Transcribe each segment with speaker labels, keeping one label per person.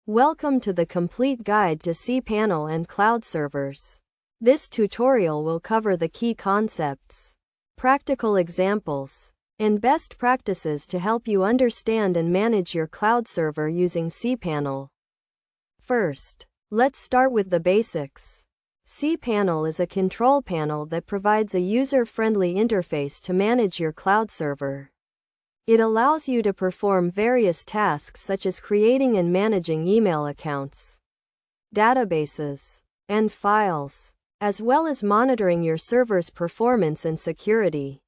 Speaker 1: Welcome to the complete guide to cPanel and cloud servers. This tutorial will cover the key concepts, practical examples, and best practices to help you understand and manage your cloud server using cPanel. First, let's start with the basics. Cpanel is a control panel that provides a user-friendly interface to manage your cloud server. It allows you to perform various tasks such as creating and managing email accounts, databases, and files, as well as monitoring your server's performance and security.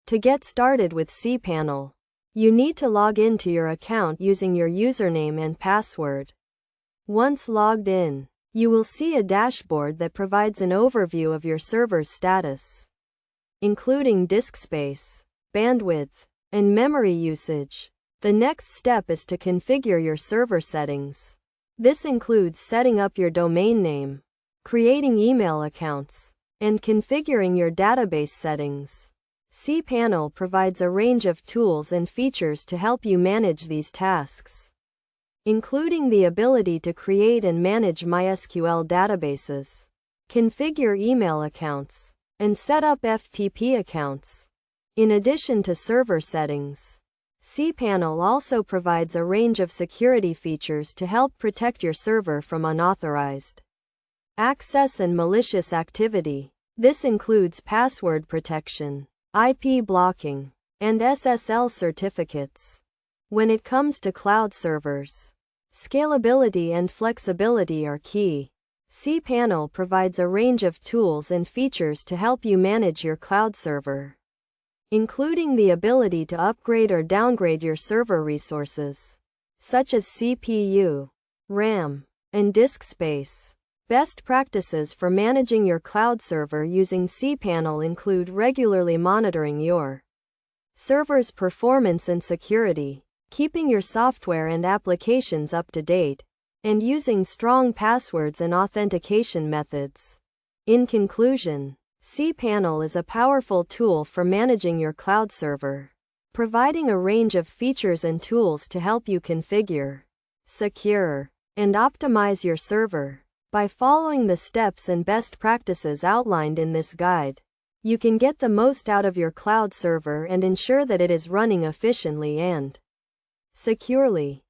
Speaker 1: To get started with cPanel, you need to log into your account using your username and password. Once logged in, you will see a dashboard that provides an overview of your server's status, including disk space, bandwidth, and memory usage. The next step is to configure your server settings. This includes setting up your domain name, creating email accounts, and configuring your database settings. cPanel provides a range of tools and features to help you manage these tasks, including the ability to create and manage MySQL databases, configure email accounts, and set up FTP accounts. In addition to server settings, cPanel also provides a range of security features to help protect your server from unauthorized access and malicious activity. This includes password protection, IP blocking, and SSL certificates. When it comes to cloud servers, scalability and flexibility are key. cPanel provides a range of tools and features to help you manage your cloud server, including the ability to upgrade or downgrade your server resources, such as CPU, RAM, and disk space. Best practices for managing your cloud server using cPanel include regularly monitoring your server's performance and security, keeping your software and applications up to date, and using strong passwords and authentication methods. In conclusion, cPanel is a powerful tool for managing your cloud server, providing a range of features and tools to help you configure, secure, and optimize your server. By following the steps and best practices outlined in this guide, you can get the most out of your cloud server and ensure that it is running efficiently and securely.